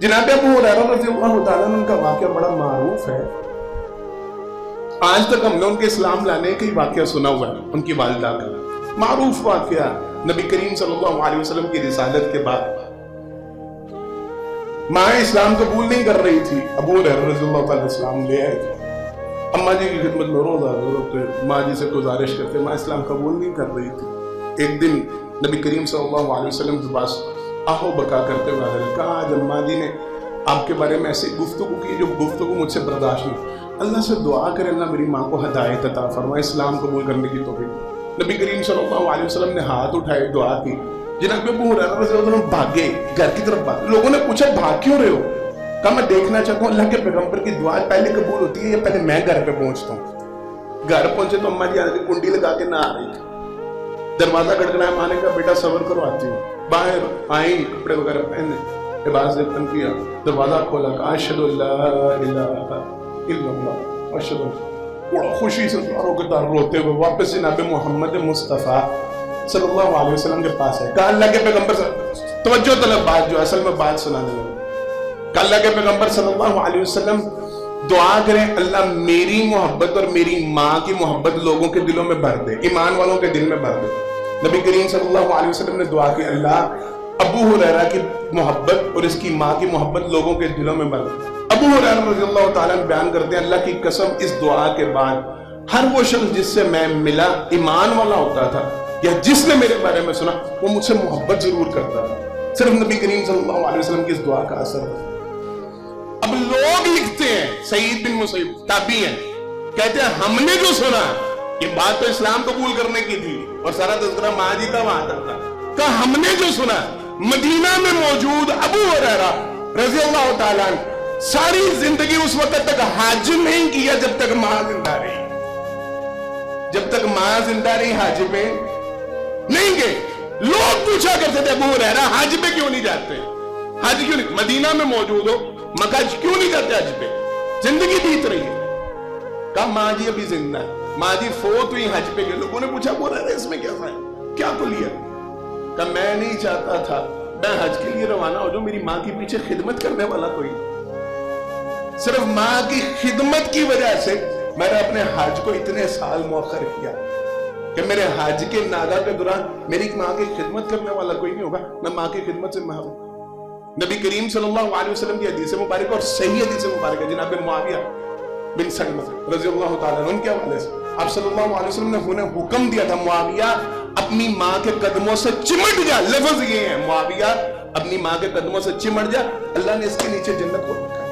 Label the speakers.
Speaker 1: جناب ابو ہریرہ رضی اللہ تعالیٰ عنہ کا واقعہ بڑا معروف ہے. آج تک ہم نے ان کے اسلام لانے کا ہی واقعہ سنا ہوا ہے. ان کی والدہ کا معروف واقعہ نبی کریم صلی اللہ علیہ وسلم کی رسالت کے بعد ماں اسلام قبول نہیں کر رہی تھی. ابو ہریرہ رضی اللہ تعالیٰ اسلام لے آئے تھے. اماں جی کی خدمت میں روز حاضر ہوتے, ماں جی سے گزارش کرتے, ماں اسلام قبول نہیں کر رہی تھی. ایک دن نبی کریم صلی اللہ علیہ وسلم کے پاس آہو بکا کرتے ہوئے حاضر کہا, آج اماں جی نے آپ کے بارے میں ایسی گفتگو کی جو گفتگو مجھ سے برداشت نہیں. اللہ سے دعا کرے اللہ میری ماں کو ہدایت عطا فرمائے, اسلام قبول کرنے کی توفیق. نبی کریم صلی اللہ علیہ وسلم نے ہاتھ اٹھائے, دعا کی. جناب ابو ہریرہ رضی اللہ عنہ بھاگے, گھر کی طرف بھاگے. لوگوں نے پوچھا بھاگ کیوں رہے ہو؟ کہا میں دیکھنا چاہتا ہوں اللہ کے پیغمبر کی دعا پہلے قبول ہوتی ہے یا پہلے میں گھر پہ پہنچتا ہوں. گھر پہنچے تو اماں جی کنڈی لگا کے نہ آ رہی تھی. دروازہ کھٹکنا ہے, ماں نے کہا بیٹا صبر کرو آتی ہوں. باہر آئیں, کپڑے وغیرہ پہنے, لباس دفن کیا, دروازہ کھولا, کہا اشہد ان لا الہ الا اللہ اشہد ان. بڑا خوشی سے داروں کے دار روتے ہوئے واپس جناب محمد مصطفیٰ صلی اللہ علیہ وسلم کے پاس ہے. کہا اللہ کے پیغمبر توجہ طلب بات جو اصل میں بات سنانے لگا. کہا اللہ کے پیغمبر صلی اللہ علیہ وسلم دعا کریں اللہ میری محبت اور میری ماں کی محبت لوگوں کے دلوں میں بھر دے, ایمان والوں کے دل میں بھر دے. نبی کریم صلی اللہ علیہ وسلم نے دعا کی اللہ ابو ہریرہ کی محبت اور اس کی ماں کی محبت لوگوں کے دلوں میں بھر دے. ابو ہریرہ رضی اللہ تعالیٰ بیان کرتے ہیں اللہ کی قسم اس دعا کے بعد ہر وہ شخص جس سے میں ملا ایمان والا ہوتا تھا یا جس نے میرے بارے میں سنا وہ مجھ سے محبت ضرور کرتا تھا. صرف نبی کریم صلی اللہ علیہ وسلم کی اس دعا کا اثر تھا. اب لوگ لکھتے ہیں, سعید بن مسیب تابعی ہیں, کہتے ہیں ہم نے جو سنا یہ بات تو اسلام قبول کرنے کی تھی اور سارا تذکرہ ماں جی کا وہاں تک تھا. کہ ہم نے جو سنا مدینہ میں موجود ابو ہریرہ رضی اللہ تعالیٰ عنہ ساری زندگی اس وقت تک حج نہیں کیا جب تک ماں زندہ رہی. جب تک ماں زندہ رہی حج میں نہیں گئے. لوگ پوچھا کرتے تھے ابو ہریرہ حج پہ کیوں نہیں جاتے, حج کیوں نہیں, مدینہ میں موجود ہو مکہ کیوں نہیں جاتے حج پہ, زندگی بیت رہی ہے. کہا ماں جی ابھی زندہ ہے, ماں جی فوت ہوئی حج پہ گئے. لوگوں نے پوچھا ابو ہریرہ اس میں کیا ہے, کیا کو لیا؟ کہا میں نہیں چاہتا تھا میں حج کے لیے روانہ ہو جاؤں, میری ماں کے پیچھے خدمت کرنے والا کوئی, صرف ماں کی خدمت کی وجہ سے میں نے اپنے حج کو اتنے سال مؤخر کیا کہ میرے حج کے ناگا کے دوران میری ماں کی خدمت کرنے والا کوئی نہیں ہوگا, میں ماں کی خدمت سے محروم. نبی کریم صلی اللہ علیہ وسلم کی حدیث مبارک اور صحیح حدیث مبارک ہے جناب معاویہ بن سلمہ رضی اللہ تعالیٰ عنہ کے حوالے سے آپ صلی اللہ علیہ وسلم نے انہیں حکم دیا تھا معاویہ اپنی ماں کے قدموں سے چمٹ جا. لفظ یہ ہے معاویہ اپنی ماں کے قدموں سے چمٹ جا, اللہ نے اس کے نیچے جنت کو رکھا.